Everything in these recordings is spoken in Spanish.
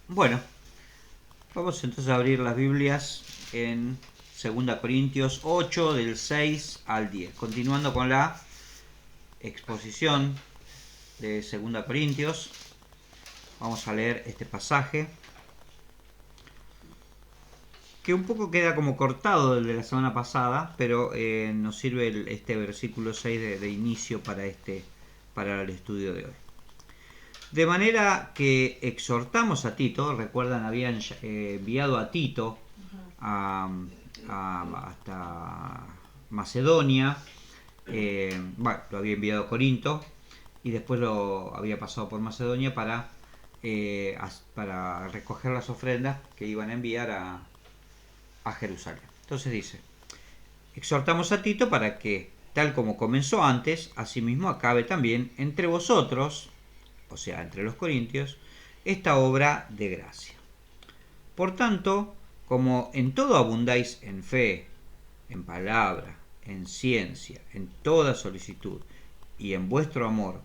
Bueno, vamos entonces a abrir las Biblias en 2 Corintios 8 del 6 al 10. Continuando con la exposición de 2 Corintios, vamos a leer este pasaje que un poco queda como cortado del de la semana pasada, pero nos sirve este versículo 6 de inicio para el estudio de hoy. De manera que exhortamos a Tito, recuerdan, habían enviado a Tito a, hasta Macedonia, bueno, lo había enviado a Corinto y después lo había pasado por Macedonia para recoger las ofrendas que iban a enviar a Jerusalén. Entonces dice, exhortamos a Tito para que, tal como comenzó antes, asimismo acabe también entre vosotros, o sea, entre los corintios, esta obra de gracia. Por tanto, como en todo abundáis en fe, en palabra, en ciencia, en toda solicitud y en vuestro amor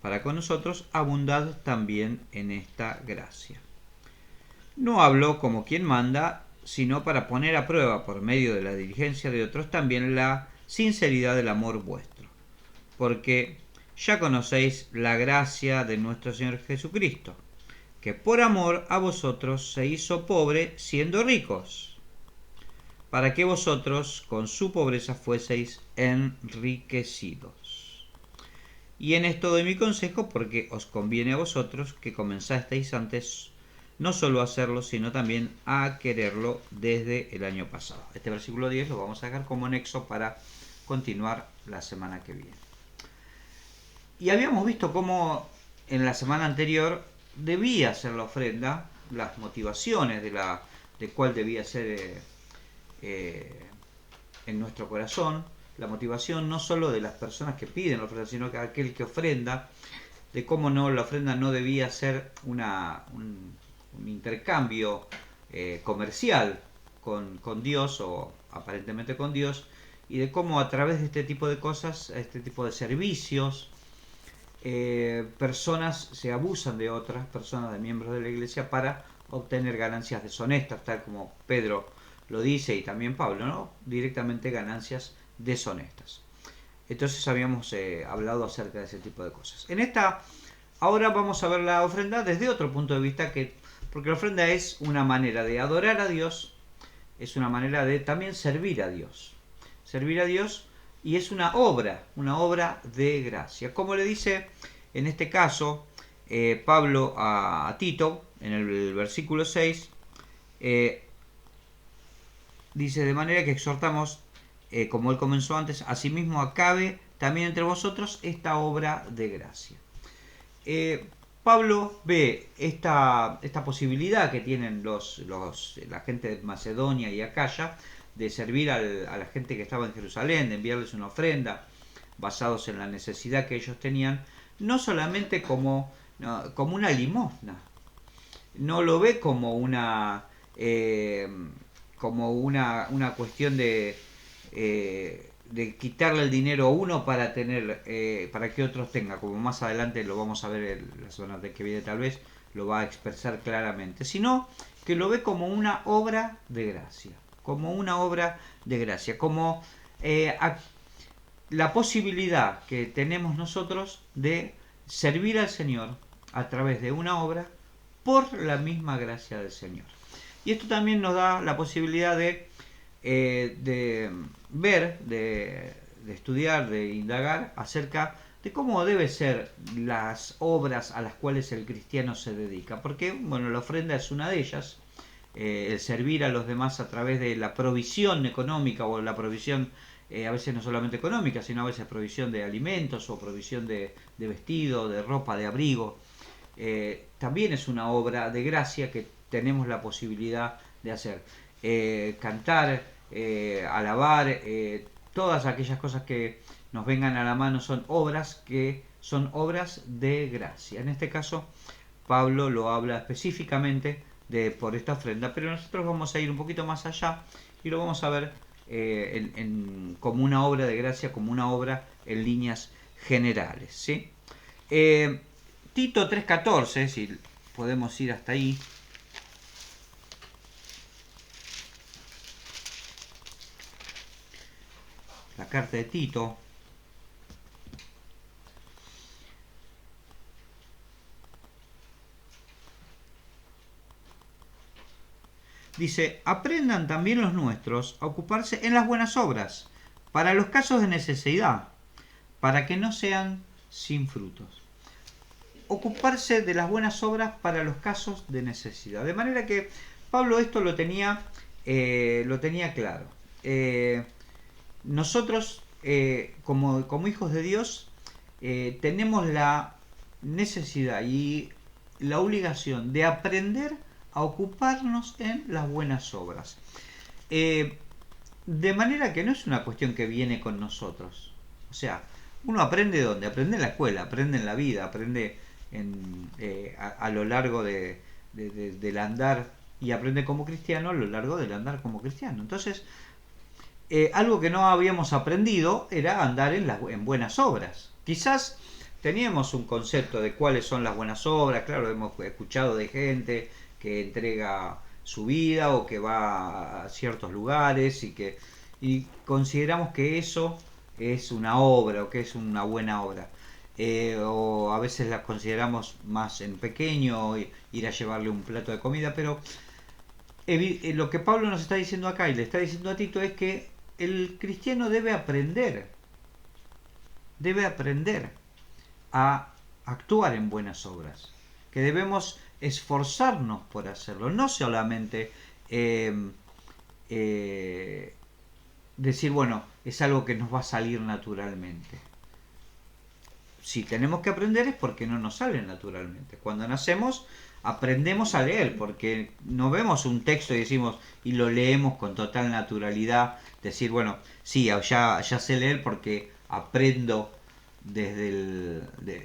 para con nosotros, abundad también en esta gracia. No hablo como quien manda, sino para poner a prueba por medio de la diligencia de otros también la sinceridad del amor vuestro. Porque ya conocéis la gracia de nuestro Señor Jesucristo, que por amor a vosotros se hizo pobre siendo ricos, para que vosotros con su pobreza fueseis enriquecidos. Y en esto doy mi consejo porque os conviene a vosotros que comenzasteis antes no solo a hacerlo, sino también a quererlo desde el año pasado. Este versículo 10 lo vamos a dejar como nexo para continuar la semana que viene. Y habíamos visto cómo en la semana anterior debía ser la ofrenda, las motivaciones de cuál debía ser en nuestro corazón, la motivación no solo de las personas que piden la ofrenda, sino que aquel que ofrenda, de cómo no la ofrenda no debía ser un intercambio comercial con Dios o aparentemente con Dios, y de cómo a través de este tipo de cosas, este tipo de servicios, personas se abusan de otras personas, de miembros de la iglesia, para obtener ganancias deshonestas, tal como Pedro lo dice y también Pablo, ¿no? Directamente ganancias deshonestas. Entonces habíamos hablado acerca de ese tipo de cosas. Ahora vamos a ver la ofrenda desde otro punto de vista, porque la ofrenda es una manera de adorar a Dios, es una manera de también servir a Dios. Servir a Dios, y es una obra de gracia. Como le dice en este caso Pablo a Tito, en el versículo 6, dice, de manera que exhortamos, como él comenzó antes, asimismo acabe también entre vosotros esta obra de gracia. Pablo ve esta posibilidad que tienen la gente de Macedonia y Acaya de servir a la gente que estaba en Jerusalén, de enviarles una ofrenda basados en la necesidad que ellos tenían, no solamente como una limosna, no lo ve como una cuestión de quitarle el dinero a uno para que otros tengan, como más adelante lo vamos a ver la semana que viene, tal vez lo va a expresar claramente, sino que lo ve como una obra de gracia, como la posibilidad que tenemos nosotros de servir al Señor a través de una obra por la misma gracia del Señor. Y esto también nos da la posibilidad de ver, de estudiar, de indagar acerca de cómo deben ser las obras a las cuales el cristiano se dedica. Porque, bueno, la ofrenda es una de ellas, el servir a los demás a través de la provisión económica o la provisión, a veces no solamente económica, sino a veces provisión de alimentos o provisión de vestido, de ropa, de abrigo. También es una obra de gracia que tenemos la posibilidad de hacer. Cantar, alabar, todas aquellas cosas que nos vengan a la mano son obras de gracia. En este caso, Pablo lo habla específicamente por esta ofrenda, pero nosotros vamos a ir un poquito más allá y lo vamos a ver como una obra de gracia, como una obra en líneas generales, ¿sí? Tito 3.14, si podemos ir hasta ahí. la carta de Tito. Dice, aprendan también los nuestros a ocuparse en las buenas obras, para los casos de necesidad, para que no sean sin frutos. Ocuparse de las buenas obras para los casos de necesidad. De manera que Pablo esto lo tenía claro. Nosotros, como hijos de Dios, tenemos la necesidad y la obligación de aprender a ocuparnos en las buenas obras. De manera que no es una cuestión que viene con nosotros. O sea, uno aprende ¿dónde? Aprende en la escuela, aprende en la vida, aprende a lo largo del andar, y aprende como cristiano a lo largo del andar como cristiano. Entonces, algo que no habíamos aprendido era andar en buenas obras. Quizás teníamos un concepto de cuáles son las buenas obras, claro, hemos escuchado de gente que entrega su vida o que va a ciertos lugares y consideramos que eso es una obra o que es una buena obra. O a veces las consideramos más en pequeño, ir a llevarle un plato de comida, pero lo que Pablo nos está diciendo acá y le está diciendo a Tito es que el cristiano debe aprender a actuar en buenas obras, que debemos esforzarnos por hacerlo, no solamente decir, bueno, es algo que nos va a salir naturalmente. Si tenemos que aprender es porque no nos sale naturalmente. Cuando nacemos aprendemos a leer, porque no vemos un texto y decimos y lo leemos con total naturalidad, decir, bueno, sí, ya sé leer porque aprendo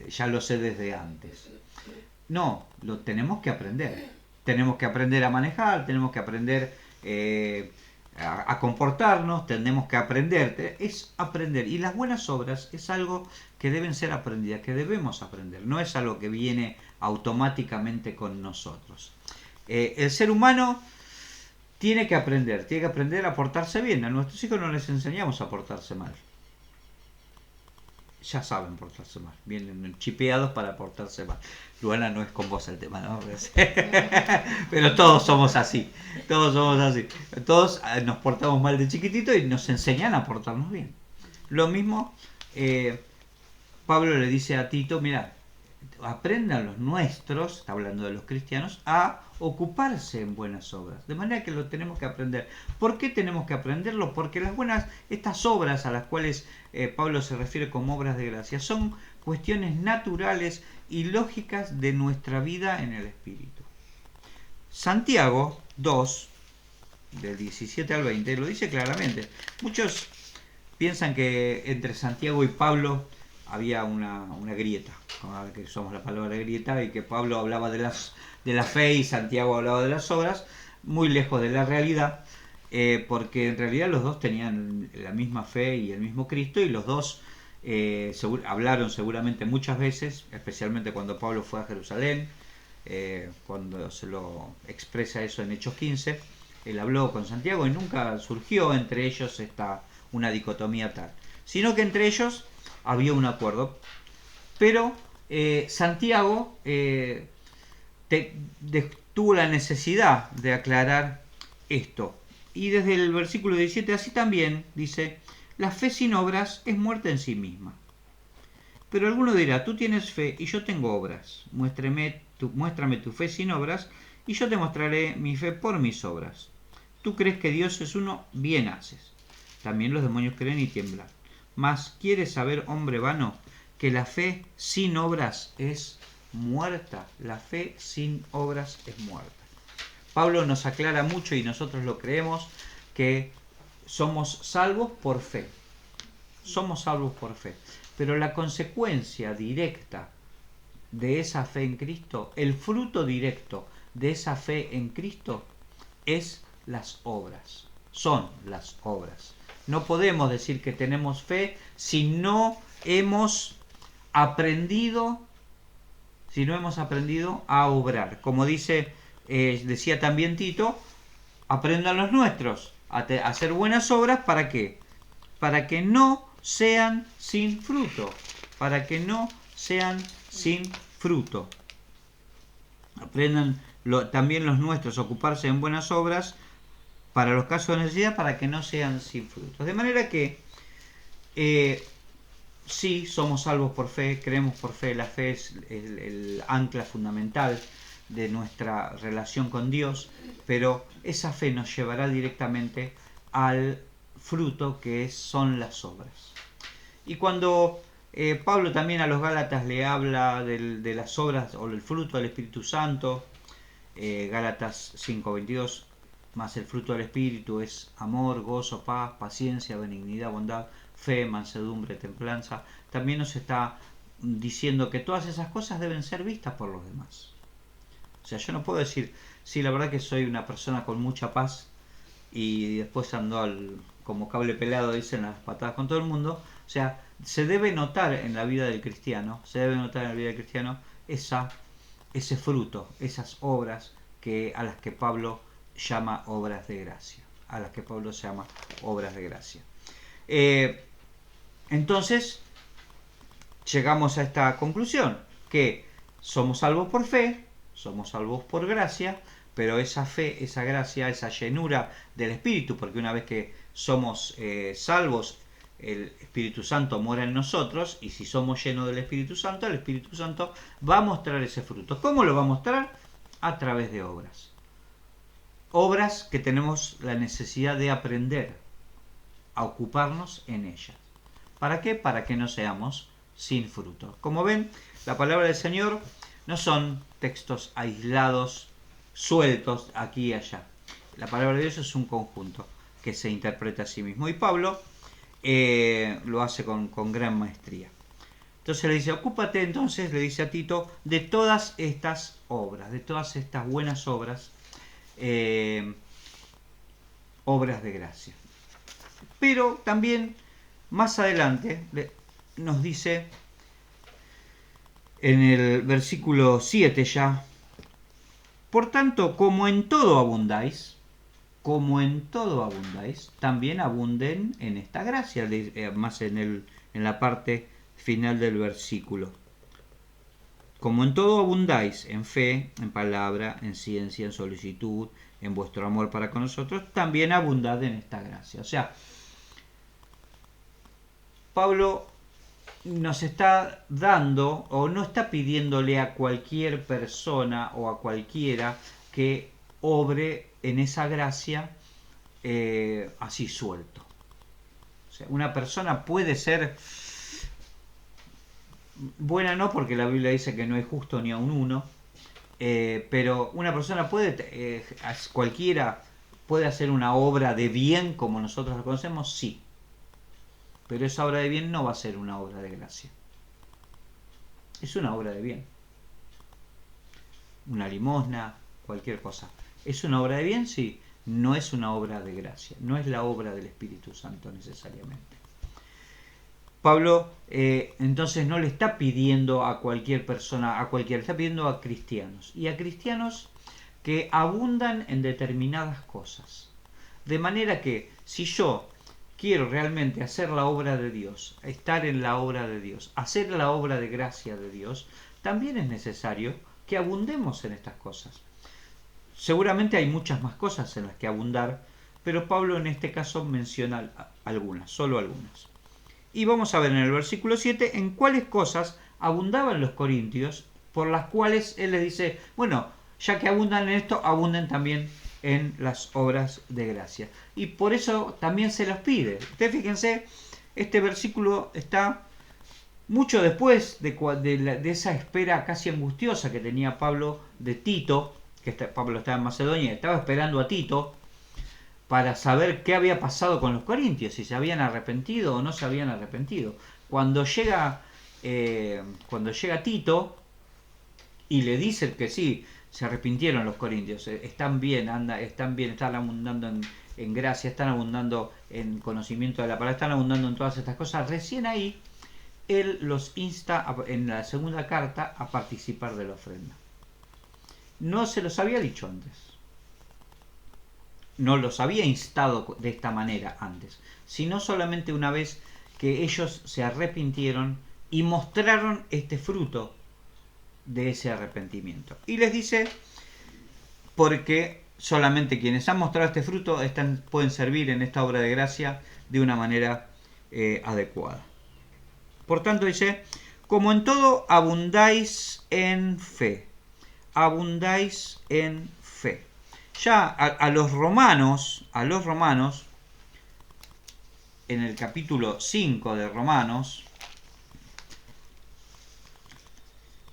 ya lo sé desde antes. No, lo tenemos que aprender. Tenemos que aprender a manejar, tenemos que aprender a comportarnos, tenemos que aprender. Es aprender. Y las buenas obras es algo que deben ser aprendidas, que debemos aprender. No es algo que viene automáticamente con nosotros. El ser humano tiene que aprender a portarse bien. A nuestros hijos no les enseñamos a portarse mal. Ya saben portarse mal, vienen chipeados para portarse mal. Luana, no es con vos el tema, ¿no? Pero todos somos así, todos nos portamos mal de chiquitito y nos enseñan a portarnos bien. Lo mismo, Pablo le dice a Tito, mira, aprendan los nuestros, está hablando de los cristianos, a ocuparse en buenas obras. De manera que lo tenemos que aprender. ¿Por qué tenemos que aprenderlo? Porque estas obras a las cuales Pablo se refiere como obras de gracia, son cuestiones naturales y lógicas de nuestra vida en el Espíritu. Santiago 2, del 17 al 20, lo dice claramente. Muchos piensan que entre Santiago y Pablo había una grieta, que usamos la palabra grieta, y que Pablo hablaba de la fe y Santiago hablaba de las obras, muy lejos de la realidad, porque en realidad los dos tenían la misma fe y el mismo Cristo, y los dos hablaron seguramente muchas veces, especialmente cuando Pablo fue a Jerusalén, cuando se lo expresa eso en Hechos 15, él habló con Santiago y nunca surgió entre ellos una dicotomía tal, sino que entre ellos había un acuerdo. Pero Santiago tuvo la necesidad de aclarar esto. Y desde el versículo 17, así también dice, la fe sin obras es muerta en sí misma. Pero alguno dirá, tú tienes fe y yo tengo obras. Muéstrame tu fe sin obras y yo te mostraré mi fe por mis obras. Tú crees que Dios es uno, bien haces. También los demonios creen y tiemblan. Mas, ¿quieres saber, hombre vano, que la fe sin obras es muerta? La fe sin obras es muerta. Pablo nos aclara mucho y nosotros lo creemos, que somos salvos por fe. Somos salvos por fe. Pero la consecuencia directa de esa fe en Cristo, el fruto directo de esa fe en Cristo, es las obras. Son las obras. No podemos decir que tenemos fe si no hemos aprendido a obrar. Como decía también Tito, aprendan los nuestros a hacer buenas obras. ¿Para qué? para que no sean sin fruto. Para que no sean sin fruto. Aprendan también los nuestros a ocuparse en buenas obras para los casos de necesidad, para que no sean sin frutos. De manera que sí, somos salvos por fe, creemos por fe. La fe es el ancla fundamental de nuestra relación con Dios, pero esa fe nos llevará directamente al fruto que son las obras. Y cuando Pablo también a los Gálatas le habla de las obras o del fruto del Espíritu Santo, Gálatas 5:22, más el fruto del Espíritu es amor, gozo, paz, paciencia, benignidad, bondad, fe, mansedumbre, templanza. También nos está diciendo que todas esas cosas deben ser vistas por los demás. O sea, yo no puedo decir, sí, la verdad que soy una persona con mucha paz y después ando como cable pelado, dicen, las patadas con todo el mundo. O sea, se debe notar en la vida del cristiano, ese fruto, esas obras a las que Pablo llama obras de gracia. Entonces, llegamos a esta conclusión, que somos salvos por fe, somos salvos por gracia, pero esa fe, esa gracia, esa llenura del Espíritu, porque una vez que somos salvos, el Espíritu Santo mora en nosotros, y si somos llenos del Espíritu Santo, el Espíritu Santo va a mostrar ese fruto. ¿Cómo lo va a mostrar? A través de obras. Obras que tenemos la necesidad de aprender a ocuparnos en ellas. ¿Para qué? Para que no seamos sin fruto. Como ven, la palabra del Señor no son textos aislados, sueltos aquí y allá. La palabra de Dios es un conjunto que se interpreta a sí mismo. Y Pablo lo hace con gran maestría. Entonces le dice, ocúpate entonces, le dice a Tito, de todas estas obras, de todas estas buenas obras, obras de gracia. Pero también más adelante nos dice en el versículo 7 ya, por tanto, como en todo abundáis, también abunden en esta gracia, más en la parte final del versículo. Como en todo abundáis, en fe, en palabra, en ciencia, en solicitud, en vuestro amor para con nosotros, también abundad en esta gracia. O sea, Pablo nos está dando, o no está pidiéndole a cualquier persona o a cualquiera que obre en esa gracia así suelto. O sea, una persona puede ser buena, no, porque la Biblia dice que no es justo ni a un uno, pero una persona puede, cualquiera puede hacer una obra de bien como nosotros la conocemos, sí. Pero esa obra de bien no va a ser una obra de gracia. Es una obra de bien. Una limosna, cualquier cosa. ¿Es una obra de bien? Sí. No es una obra de gracia. No es la obra del Espíritu Santo necesariamente. Pablo entonces no le está pidiendo a cualquier persona, le está pidiendo a cristianos. Y a cristianos que abundan en determinadas cosas. De manera que si yo quiero realmente hacer la obra de Dios, estar en la obra de Dios, hacer la obra de gracia de Dios, también es necesario que abundemos en estas cosas. Seguramente hay muchas más cosas en las que abundar, pero Pablo en este caso menciona algunas, solo algunas. Y vamos a ver en el versículo 7 en cuáles cosas abundaban los corintios, por las cuales él les dice, bueno, ya que abundan en esto, abunden también en las obras de gracia. Y por eso también se los pide. Ustedes fíjense, este versículo está mucho después de esa espera casi angustiosa que tenía Pablo de Tito, que Pablo estaba en Macedonia, estaba esperando a Tito para saber qué había pasado con los corintios, si se habían arrepentido o no se habían arrepentido. Cuando llega Tito y le dice que sí, se arrepintieron los corintios, están bien, están abundando en gracia, están abundando en conocimiento de la palabra, están abundando en todas estas cosas, recién ahí él los insta en la segunda carta a participar de la ofrenda. No se los había dicho antes. no los había instado de esta manera antes, sino solamente una vez que ellos se arrepintieron y mostraron este fruto de ese arrepentimiento. Y les dice, porque solamente quienes han mostrado este fruto pueden servir en esta obra de gracia de una manera adecuada. Por tanto dice, como en todo abundáis en fe. Abundáis en fe. Ya a los romanos, en el capítulo 5 de Romanos,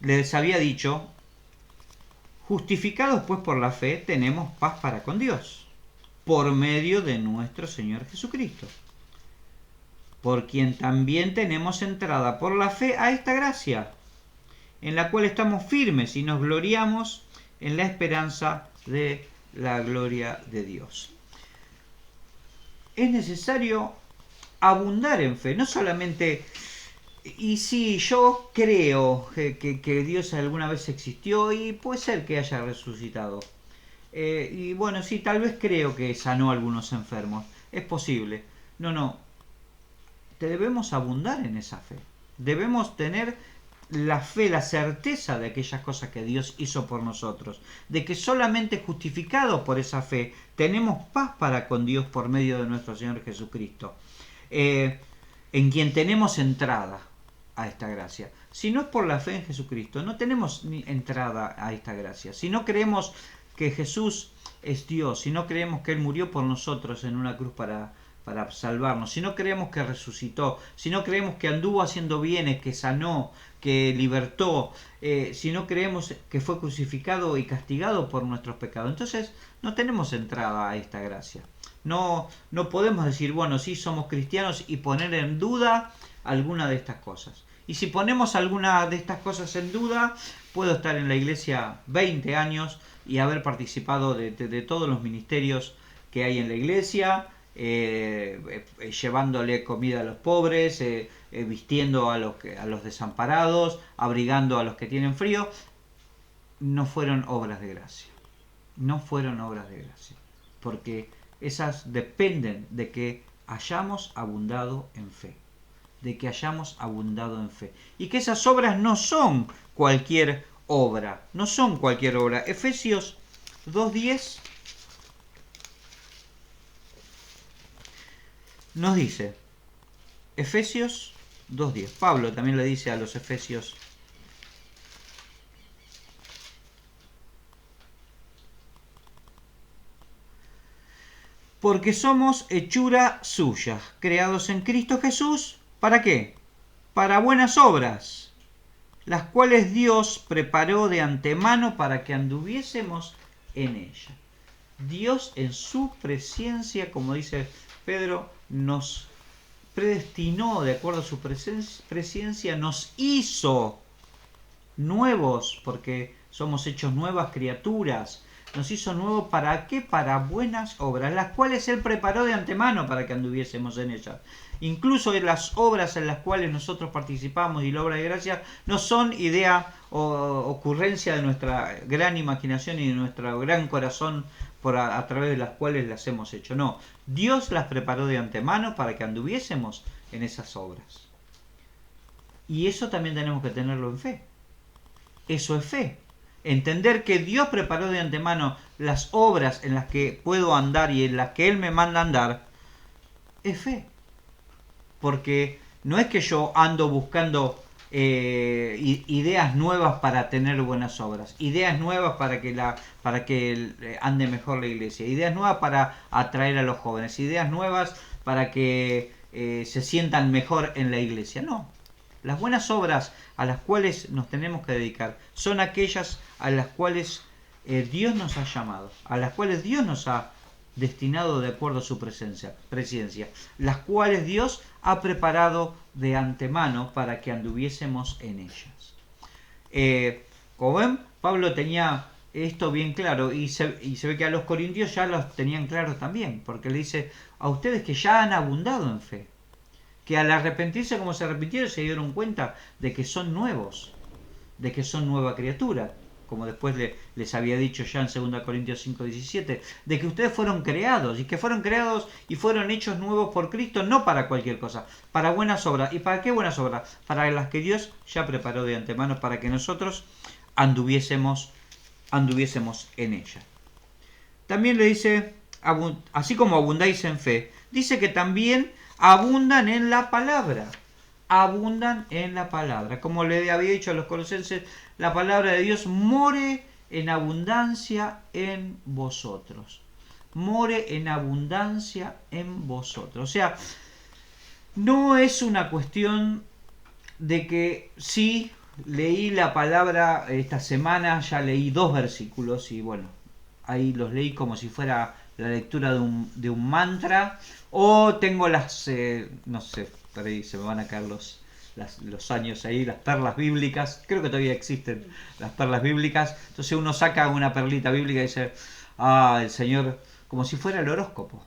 les había dicho, justificados pues por la fe, tenemos paz para con Dios, por medio de nuestro Señor Jesucristo, por quien también tenemos entrada por la fe a esta gracia, en la cual estamos firmes y nos gloriamos en la esperanza de la gloria de Dios. Es necesario abundar en fe, no solamente, y sí, yo creo que Dios alguna vez existió y puede ser que haya resucitado. Y bueno, sí, tal vez creo que sanó a algunos enfermos, es posible. No, debemos abundar en esa fe. Debemos tener la fe, la certeza de aquellas cosas que Dios hizo por nosotros, de que solamente justificados por esa fe tenemos paz para con Dios por medio de nuestro Señor Jesucristo, en quien tenemos entrada a esta gracia. Si no es por la fe en Jesucristo, no tenemos ni entrada a esta gracia. Si no creemos que Jesús es Dios, si no creemos que Él murió por nosotros en una cruz para salvarnos, si no creemos que resucitó, si no creemos que anduvo haciendo bienes, que sanó, que libertó, si no creemos que fue crucificado y castigado por nuestros pecados, entonces no tenemos entrada a esta gracia. No podemos decir, bueno, sí somos cristianos y poner en duda alguna de estas cosas. Y si ponemos alguna de estas cosas en duda, puedo estar en la iglesia 20 años y haber participado de todos los ministerios que hay en la iglesia, llevándole comida a los pobres, vistiendo a los desamparados, abrigando a los que tienen frío. No fueron obras de gracia. No fueron obras de gracia. Porque esas dependen de que hayamos abundado en fe. De que hayamos abundado en fe. Y que esas obras no son cualquier obra. No son cualquier obra. Efesios 2:10 nos dice, Efesios 2:10, Pablo también le dice a los Efesios, porque somos hechura suya, creados en Cristo Jesús, ¿para qué? Para buenas obras, las cuales Dios preparó de antemano para que anduviésemos en ella. Dios en su presciencia, como dice Pedro, nos predestinó de acuerdo a su presciencia, nos hizo nuevos, porque somos hechos nuevas criaturas, nos hizo nuevos ¿para qué? Para buenas obras, las cuales Él preparó de antemano para que anduviésemos en ellas. Incluso en las obras en las cuales nosotros participamos y la obra de gracia no son idea o ocurrencia de nuestra gran imaginación y de nuestro gran corazón a través de las cuales las hemos hecho. No, Dios las preparó de antemano para que anduviésemos en esas obras. Y eso también tenemos que tenerlo en fe. Eso es fe. Entender que Dios preparó de antemano las obras en las que puedo andar y en las que Él me manda andar, es fe. Porque no es que yo ando buscando ideas nuevas para tener buenas obras, ideas nuevas para que ande mejor la iglesia, ideas nuevas para atraer a los jóvenes, ideas nuevas para que se sientan mejor en la iglesia. No, las buenas obras a las cuales nos tenemos que dedicar son aquellas a las cuales Dios nos ha llamado, a las cuales Dios nos ha destinado de acuerdo a su presencia, las cuales Dios ha preparado de antemano para que anduviésemos en ellas. Como ven, Pablo tenía esto bien claro y se ve que a los corintios ya los tenían claros también, porque le dice a ustedes que ya han abundado en fe, que al arrepentirse como se arrepintieron se dieron cuenta de que son nuevos, de que son nueva criatura, como después les había dicho ya en 2 Corintios 5:17, de que ustedes fueron creados y que fueron creados y fueron hechos nuevos por Cristo, no para cualquier cosa, para buenas obras. ¿Y para qué buenas obras? Para las que Dios ya preparó de antemano para que nosotros anduviésemos en ella. También le dice, así como abundáis en fe, dice que también abundan en la palabra. Abundan en la palabra. Como le había dicho a los colosenses, la palabra de Dios more en abundancia en vosotros. More en abundancia en vosotros. O sea, no es una cuestión de que sí, leí la palabra esta semana, ya leí 2 versículos y bueno, ahí los leí como si fuera la lectura de un mantra, o tengo las, no sé, por ahí se me van a caer los años ahí, las perlas bíblicas, creo que todavía existen las perlas bíblicas, entonces uno saca una perlita bíblica y dice, el Señor, como si fuera el horóscopo,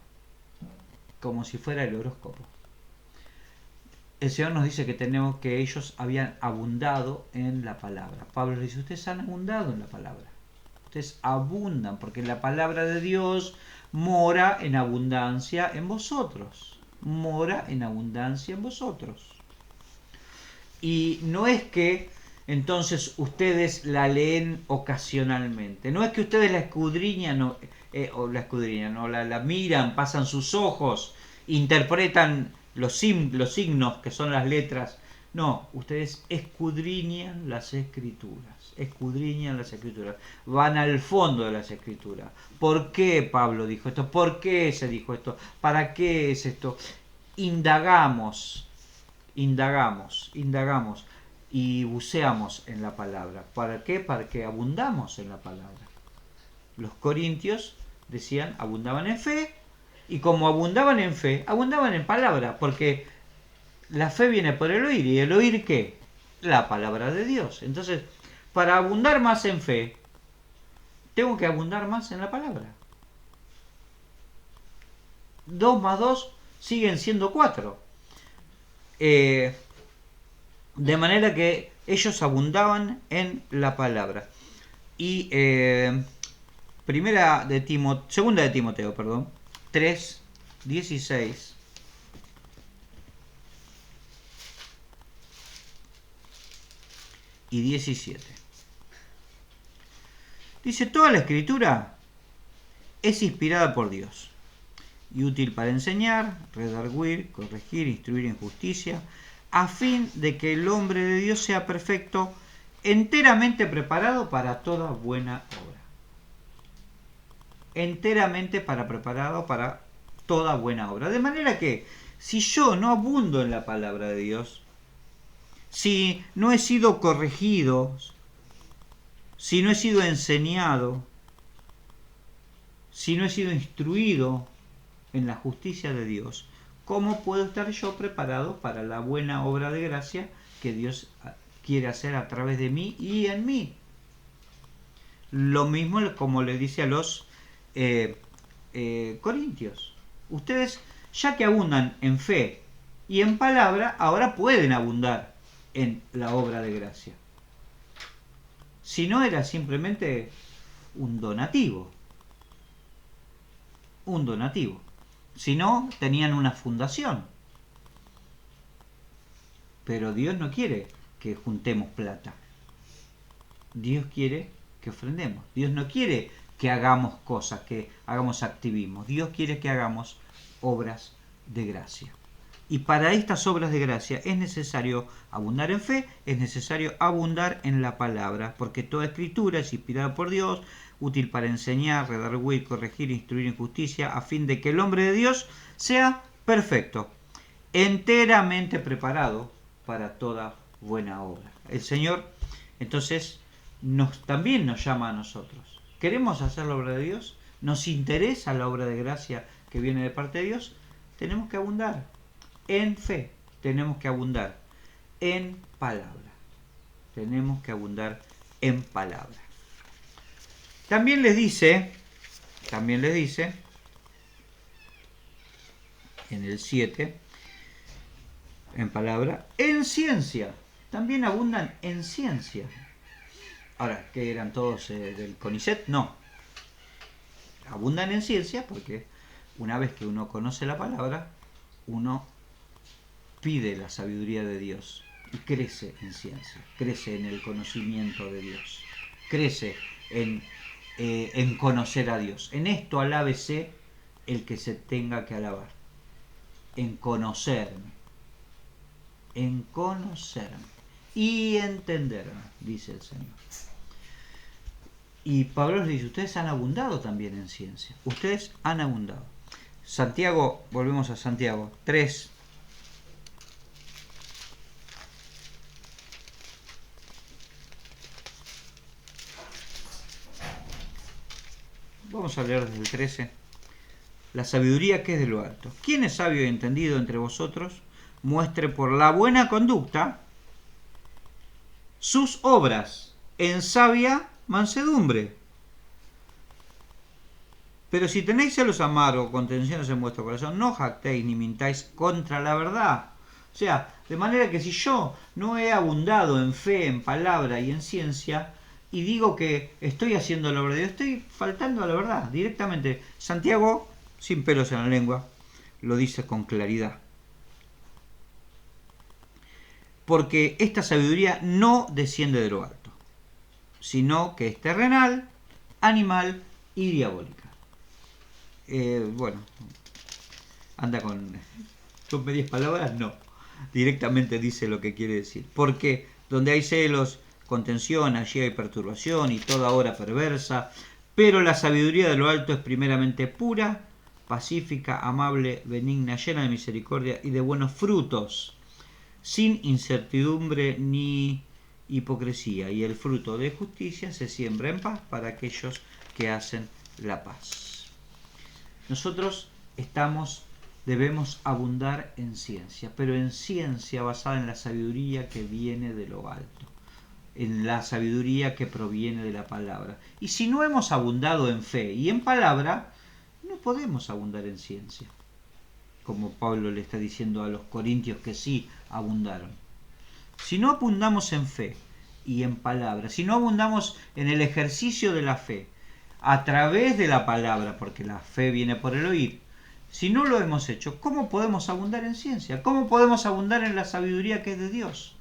como si fuera el horóscopo. El Señor nos dice que ellos habían abundado en la palabra. Pablo dice, ustedes han abundado en la palabra. Ustedes abundan, porque la palabra de Dios mora en abundancia en vosotros. Mora en abundancia en vosotros. Y no es que entonces ustedes la leen ocasionalmente. No es que ustedes la escudriñan o la miran, pasan sus ojos, interpretan los signos que son las letras. No, ustedes escudriñan las escrituras. Escudriñan las escrituras. Van al fondo de las escrituras. ¿Por qué Pablo dijo esto? ¿Por qué se dijo esto? ¿Para qué es esto? Indagamos y buceamos en la palabra. ¿Para qué? Para que abundamos en la palabra. Los corintios decían, abundaban en fe, y como abundaban en fe, abundaban en palabra, porque la fe viene por el oír, y el oír ¿qué? La palabra de Dios. Entonces, para abundar más en fe, tengo que abundar más en la palabra. 2 más 2 siguen siendo 4. De manera que ellos abundaban en la palabra. Y segunda de Timoteo, 3, 16 y 17. Dice, toda la escritura es inspirada por Dios y útil para enseñar, redarguir, corregir, instruir en justicia, a fin de que el hombre de Dios sea perfecto, enteramente preparado para toda buena obra. Enteramente preparado para toda buena obra. De manera que, si yo no abundo en la palabra de Dios, si no he sido corregido, si no he sido enseñado, si no he sido instruido en la justicia de Dios, ¿cómo puedo estar yo preparado para la buena obra de gracia que Dios quiere hacer a través de mí y en mí? Lo mismo como le dice a los corintios. Ustedes, ya que abundan en fe y en palabra, ahora pueden abundar en la obra de gracia. Si no, era simplemente un donativo. Un donativo. Si no, tenían una fundación. Pero Dios no quiere que juntemos plata. Dios quiere que ofrendemos. Dios no quiere que hagamos cosas, que hagamos activismo. Dios quiere que hagamos obras de gracia. Y para estas obras de gracia es necesario abundar en fe, es necesario abundar en la palabra, porque toda escritura es inspirada por Dios, útil para enseñar, redarguir, corregir, instruir en justicia, a fin de que el hombre de Dios sea perfecto, enteramente preparado para toda buena obra. El Señor, entonces, también nos llama a nosotros. ¿Queremos hacer la obra de Dios? ¿Nos interesa la obra de gracia que viene de parte de Dios? Tenemos que abundar en fe, tenemos que abundar en palabra. Tenemos que abundar en palabra. También les dice, en el 7, en palabra, en ciencia. También abundan en ciencia. Ahora, ¿que eran todos del CONICET? No. Abundan en ciencia porque una vez que uno conoce la palabra, uno pide la sabiduría de Dios y crece en ciencia, crece en el conocimiento de Dios, crece en conocer a Dios. En esto alábese el que se tenga que alabar, en conocerme y entenderme, dice el Señor. Y Pablo les dice, ustedes han abundado también en ciencia, ustedes han abundado. Santiago, volvemos a Santiago 3. Vamos a leer desde el 13. La sabiduría que es de lo alto. ¿Quién es sabio y entendido entre vosotros? Muestre por la buena conducta sus obras en sabia mansedumbre. Pero si tenéis celos amargos, contenciones en vuestro corazón, no jactéis ni mintáis contra la verdad. O sea, de manera que si yo no he abundado en fe, en palabra y en ciencia, y digo que estoy haciendo la verdad, estoy faltando a la verdad directamente. Santiago, sin pelos en la lengua, lo dice con claridad. Porque esta sabiduría no desciende de lo alto, sino que es terrenal, animal y diabólica. Bueno, anda con medias palabras, no. Directamente dice lo que quiere decir. Porque donde hay celos, contención, allí hay perturbación y toda obra perversa. Pero la sabiduría de lo alto es primeramente pura, pacífica, amable, benigna, llena de misericordia y de buenos frutos, sin incertidumbre ni hipocresía. Y el fruto de justicia se siembra en paz para aquellos que hacen la paz. Nosotros debemos abundar en ciencia, pero en ciencia basada en la sabiduría que viene de lo alto, en la sabiduría que proviene de la palabra. Y si no hemos abundado en fe y en palabra, no podemos abundar en ciencia, como Pablo le está diciendo a los corintios que sí abundaron. Si no abundamos en fe y en palabra, si no abundamos en el ejercicio de la fe a través de la palabra, porque la fe viene por el oír, si no lo hemos hecho, ¿cómo podemos abundar en ciencia? ¿Cómo podemos abundar en la sabiduría que es de Dios?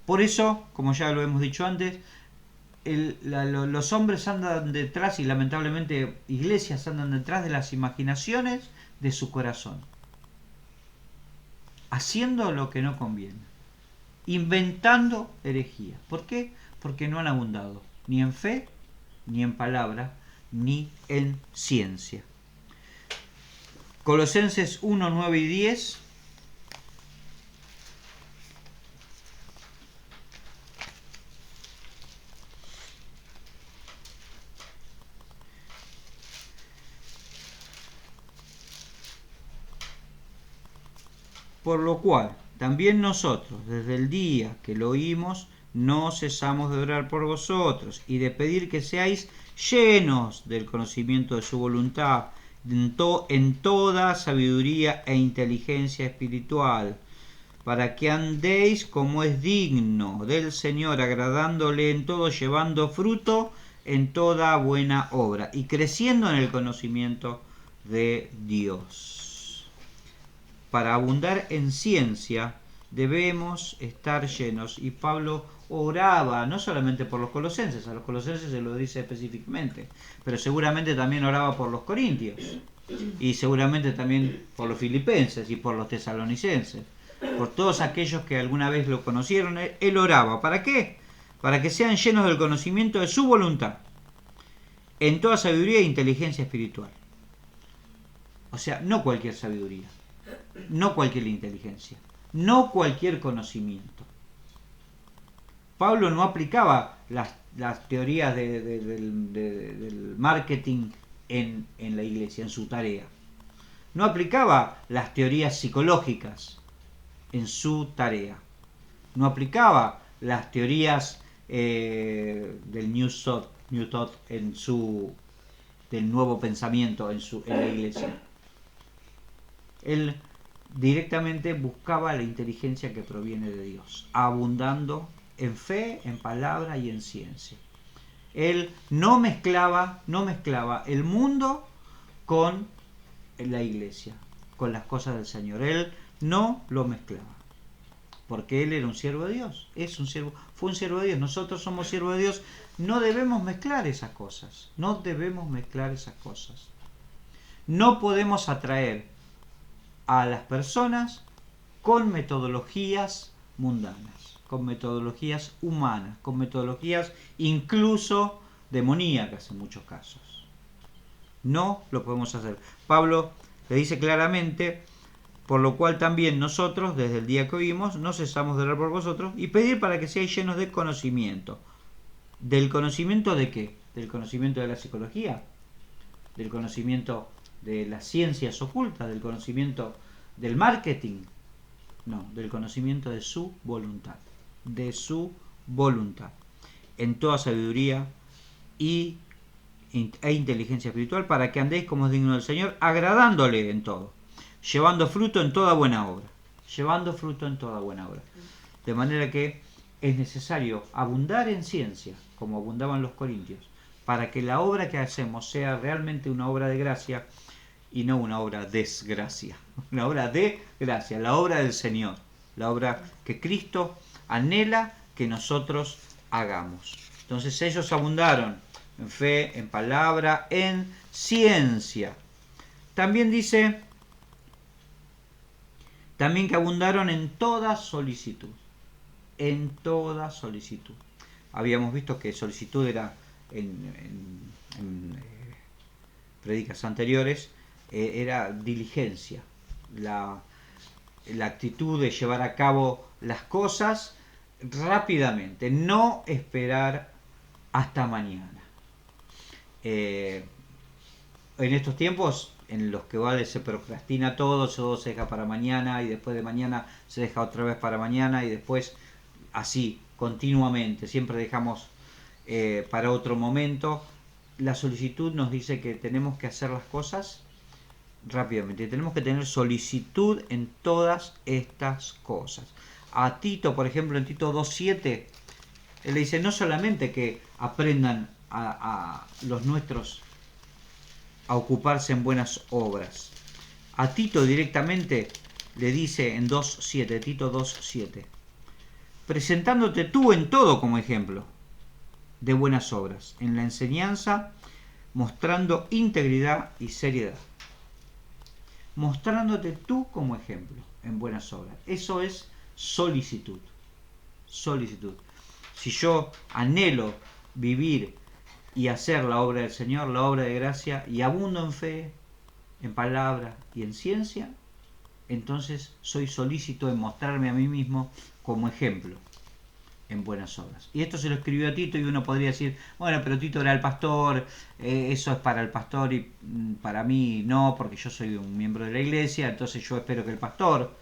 Por eso, como ya lo hemos dicho antes, los hombres andan detrás, y lamentablemente iglesias andan detrás de las imaginaciones de su corazón, haciendo lo que no conviene, inventando herejía. ¿Por qué? Porque no han abundado ni en fe, ni en palabra, ni en ciencia. Colosenses 1, 9 y 10. Por lo cual, también nosotros, desde el día que lo oímos, no cesamos de orar por vosotros y de pedir que seáis llenos del conocimiento de su voluntad, en toda sabiduría e inteligencia espiritual, para que andéis como es digno del Señor, agradándole en todo, llevando fruto en toda buena obra y creciendo en el conocimiento de Dios. Para abundar en ciencia debemos estar llenos, y Pablo oraba no solamente por los colosenses, a los colosenses se lo dice específicamente, pero seguramente también oraba por los corintios, y seguramente también por los filipenses y por los tesalonicenses, por todos aquellos que alguna vez lo conocieron. Él oraba. ¿Para qué? Para que sean llenos del conocimiento de su voluntad, en toda sabiduría e inteligencia espiritual. O sea, no cualquier sabiduría, no cualquier inteligencia, no cualquier conocimiento. Pablo no aplicaba las teorías del marketing en la iglesia, en su tarea. No aplicaba las teorías psicológicas en su tarea. No aplicaba las teorías del New Thought del nuevo pensamiento en la iglesia. Él directamente buscaba la inteligencia que proviene de Dios, abundando en fe, en palabra y en ciencia. Él no mezclaba el mundo con la iglesia, con las cosas del Señor. Él no lo mezclaba, porque él era un siervo de Dios, fue un siervo de Dios. Nosotros somos siervos de Dios, no debemos mezclar esas cosas, No podemos atraer a las personas con metodologías mundanas, con metodologías humanas, con metodologías incluso demoníacas en muchos casos. No lo podemos hacer. Pablo le dice claramente: por lo cual también nosotros, desde el día que oímos, no cesamos de orar por vosotros y pedir para que seáis llenos de conocimiento. ¿Del conocimiento de qué? ¿Del conocimiento de la psicología? ¿Del conocimiento de las ciencias ocultas? ¿Del conocimiento del marketing? No, del conocimiento de su voluntad. De su voluntad. En toda sabiduría e inteligencia espiritual, para que andéis como es digno del Señor, agradándole en todo, llevando fruto en toda buena obra. De manera que es necesario abundar en ciencia, como abundaban los corintios, para que la obra que hacemos sea realmente una obra de gracia y no una obra de desgracia. Una obra de gracia, la obra del Señor, la obra que Cristo anhela que nosotros hagamos. Entonces ellos abundaron en fe, en palabra, en ciencia. También dice, también que abundaron en toda solicitud. En toda solicitud. Habíamos visto que solicitud era en prédicas anteriores, era diligencia, la actitud de llevar a cabo las cosas rápidamente, no esperar hasta mañana. En estos tiempos en los que se procrastina todo se deja para mañana y después de mañana se deja otra vez para mañana y después así continuamente, siempre dejamos para otro momento. La solicitud nos dice que tenemos que hacer las cosas rápidamente, tenemos que tener solicitud en todas estas cosas. A Tito, por ejemplo, en Tito 2:7, él le dice no solamente que aprendan a los nuestros a ocuparse en buenas obras. A Tito directamente le dice en 2:7, Tito 2:7, presentándote tú en todo como ejemplo de buenas obras, en la enseñanza, mostrando integridad y seriedad. Mostrándote tú como ejemplo en buenas obras. Eso es solicitud. Solicitud. Si yo anhelo vivir y hacer la obra del Señor, la obra de gracia, y abundo en fe, en palabra y en ciencia, entonces soy solícito en mostrarme a mí mismo como ejemplo en buenas obras. Y esto se lo escribió a Tito, y uno podría decir, bueno, pero Tito era el pastor, eso es para el pastor y para mí no, porque yo soy un miembro de la iglesia, entonces yo espero que el pastor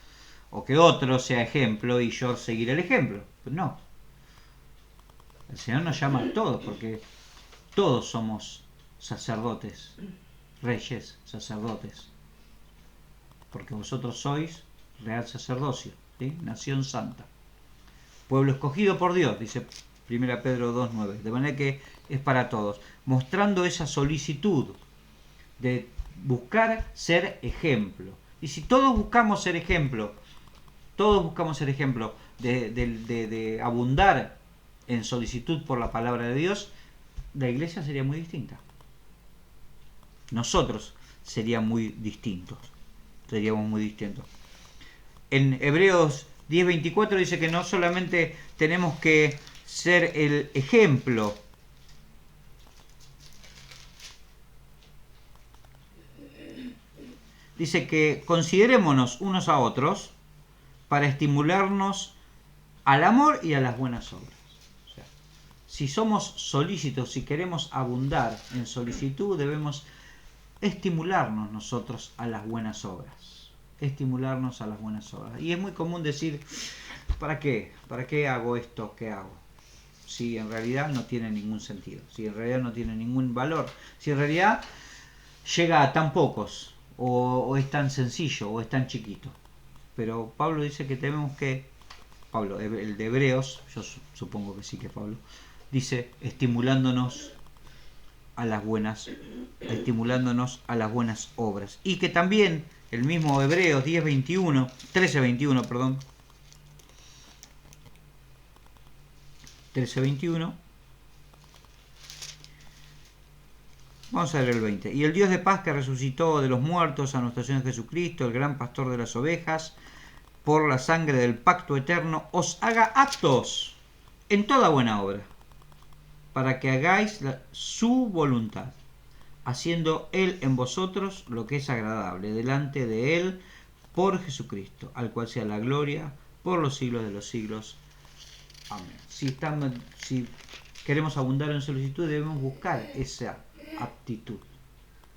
o que otro sea ejemplo y yo seguiré el ejemplo. Pero no. El Señor nos llama a todos, porque todos somos sacerdotes, reyes, sacerdotes, porque vosotros sois real sacerdocio, ¿sí? Nación santa, pueblo escogido por Dios, dice 1 Pedro 2:9, de manera que es para todos, mostrando esa solicitud de buscar ser ejemplo. Y si todos buscamos ser ejemplo, de abundar en solicitud por la palabra de Dios, la iglesia sería muy distinta. Nosotros seríamos muy distintos. En Hebreos 10:24 dice que no solamente tenemos que ser el ejemplo, dice que considerémonos unos a otros para estimularnos al amor y a las buenas obras. O sea, si somos solícitos, si queremos abundar en solicitud, debemos estimularnos nosotros a las buenas obras. Y es muy común decir, ¿para qué? ¿Para qué hago esto que hago? Si en realidad no tiene ningún sentido, si en realidad no tiene ningún valor, si en realidad llega a tan pocos, o es tan sencillo, o es tan chiquito. Pero Pablo dice que tenemos que Pablo, el de Hebreos, yo supongo que sí que es Pablo, dice estimulándonos a las buenas obras. Y que también el mismo Hebreos 13:21, perdón, 13:21. Vamos a ver el 20. Y el Dios de paz que resucitó de los muertos a nuestro Señor Jesucristo, el gran pastor de las ovejas, por la sangre del pacto eterno, os haga aptos en toda buena obra, para que hagáis su voluntad, haciendo Él en vosotros lo que es agradable delante de Él por Jesucristo, al cual sea la gloria por los siglos de los siglos. Amén. Si queremos abundar en solicitud, debemos buscar esa aptitud,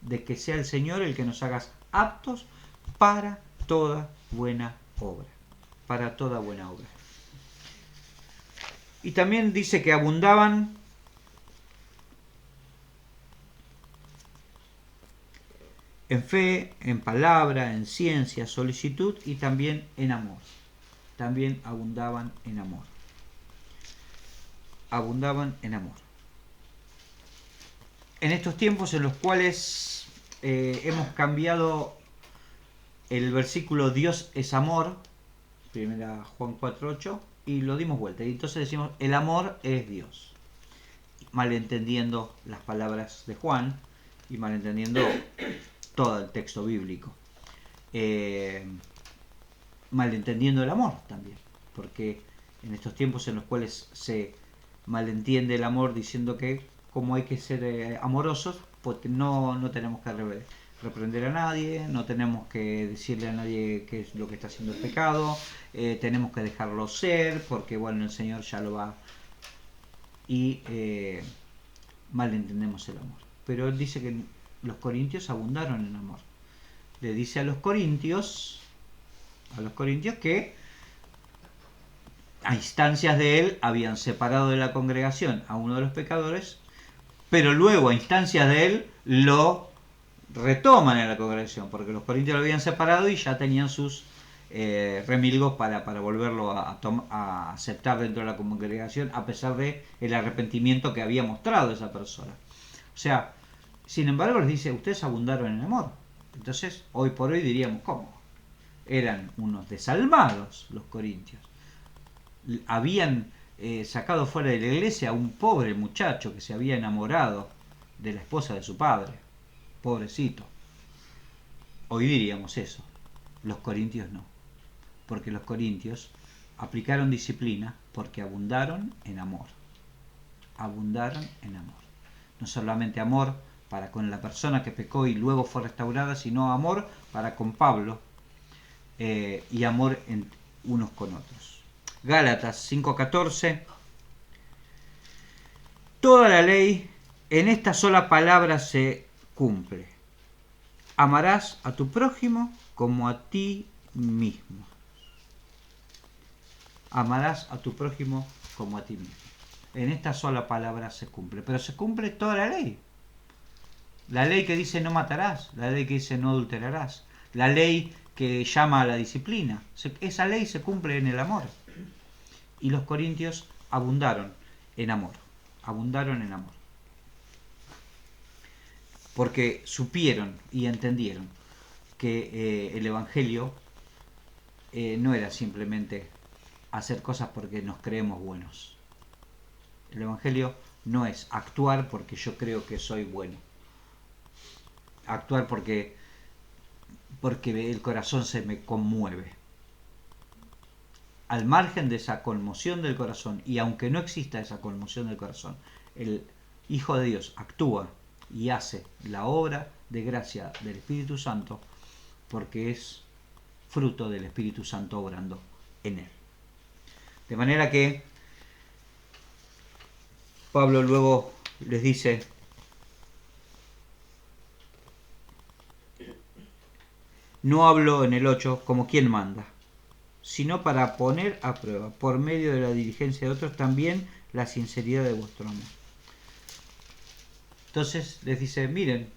de que sea el Señor el que nos haga aptos para toda buena obra. Para toda buena obra. Y también dice que abundaban en fe, en palabra, en ciencia, solicitud y también en amor. También abundaban en amor. Abundaban en amor. En estos tiempos en los cuales hemos cambiado el versículo Dios es amor, primera Juan 4:8, y lo dimos vuelta. Y entonces decimos el amor es Dios, malentendiendo las palabras de Juan y malentendiendo todo el texto bíblico. Malentendiendo el amor también, porque en estos tiempos en los cuales se malentiende el amor diciendo que como hay que ser amorosos, pues no tenemos que reprender a nadie, no tenemos que decirle a nadie qué es lo que está haciendo el pecado, tenemos que dejarlo ser, porque bueno, el Señor ya lo va, y malentendemos el amor. Pero Él dice que los corintios abundaron en amor. Le dice a los corintios que a instancias de Él habían separado de la congregación a uno de los pecadores, pero luego a instancias de Él lo retoman en la congregación, porque los corintios lo habían separado y ya tenían sus remilgos para volverlo a aceptar dentro de la congregación, a pesar de el arrepentimiento que había mostrado esa persona. O sea, sin embargo les dice, ustedes abundaron en amor. Entonces, hoy por hoy diríamos, ¿cómo? Eran unos desalmados los corintios. Habían sacado fuera de la iglesia a un pobre muchacho que se había enamorado de la esposa de su padre. Pobrecito. Hoy diríamos eso. Los corintios no. Porque los corintios aplicaron disciplina porque abundaron en amor. Abundaron en amor. No solamente amor para con la persona que pecó y luego fue restaurada, sino amor para con Pablo y amor en unos con otros. Gálatas 5:14. Toda la ley en esta sola palabra se cumple. Amarás a tu prójimo como a ti mismo. Amarás a tu prójimo como a ti mismo. En esta sola palabra se cumple. Pero se cumple toda la ley. La ley que dice no matarás. La ley que dice no adulterarás. La ley que llama a la disciplina. Esa ley se cumple en el amor. Y los corintios abundaron en amor. Abundaron en amor. Porque supieron y entendieron que el Evangelio no era simplemente hacer cosas porque nos creemos buenos. El Evangelio no es actuar porque yo creo que soy bueno. Actuar porque el corazón se me conmueve. Al margen de esa conmoción del corazón, y aunque no exista esa conmoción del corazón, el Hijo de Dios actúa y hace la obra de gracia del Espíritu Santo porque es fruto del Espíritu Santo obrando en él. De manera que Pablo luego les dice, no hablo en el 8 como quien manda, sino para poner a prueba, por medio de la diligencia de otros, también la sinceridad de vuestro amor. Entonces les dice, miren,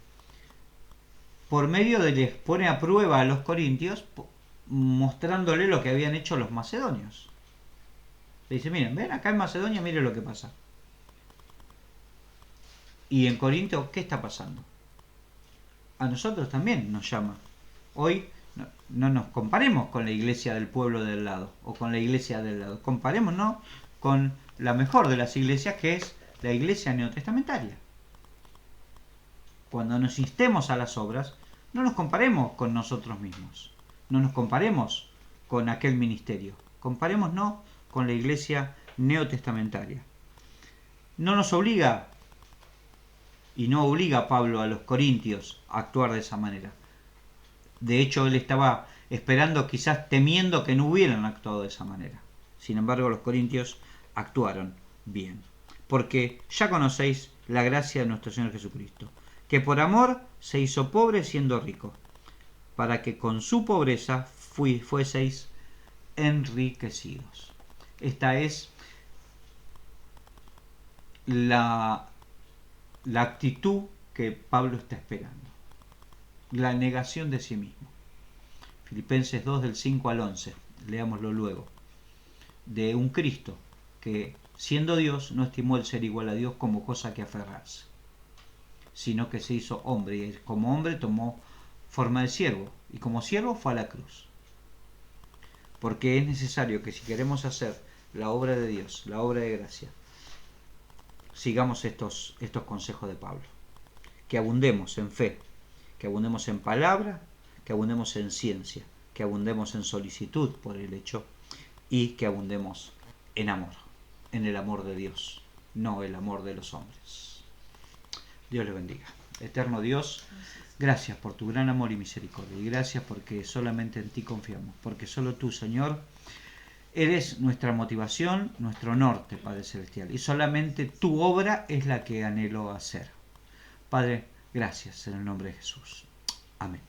por medio de les pone a prueba a los corintios, mostrándole lo que habían hecho los macedonios. Le dice, miren, ven acá en Macedonia, miren lo que pasa. Y en Corinto, ¿qué está pasando? A nosotros también nos llama. Hoy no nos comparemos con la iglesia del pueblo del lado o con la iglesia del lado. Comparémonos con la mejor de las iglesias, que es la iglesia neotestamentaria. Cuando nos instemos a las obras, no nos comparemos con nosotros mismos. No nos comparemos con aquel ministerio. Comparémonos con la iglesia neotestamentaria. No nos obliga, y no obliga a Pablo a los corintios a actuar de esa manera. De hecho, él estaba esperando, quizás temiendo que no hubieran actuado de esa manera. Sin embargo, los corintios actuaron bien. Porque ya conocéis la gracia de nuestro Señor Jesucristo, que por amor se hizo pobre siendo rico, para que con su pobreza fueseis enriquecidos. Esta es la actitud que Pablo está esperando. La negación de sí mismo. Filipenses 2 del 5 al 11, leámoslo luego. De un Cristo que, siendo Dios, no estimó el ser igual a Dios como cosa que aferrarse, sino que se hizo hombre, y como hombre tomó forma de siervo, y como siervo fue a la cruz. Porque es necesario que si queremos hacer la obra de Dios, la obra de gracia, sigamos estos consejos de Pablo. Que abundemos en fe, que abundemos en palabra, que abundemos en ciencia, que abundemos en solicitud por el hecho y que abundemos en amor, en el amor de Dios, no el amor de los hombres. Dios les bendiga. Eterno Dios, gracias por tu gran amor y misericordia, y gracias porque solamente en ti confiamos, porque solo tú, Señor, eres nuestra motivación, nuestro norte, Padre Celestial, y solamente tu obra es la que anhelo hacer. Padre, gracias en el nombre de Jesús. Amén.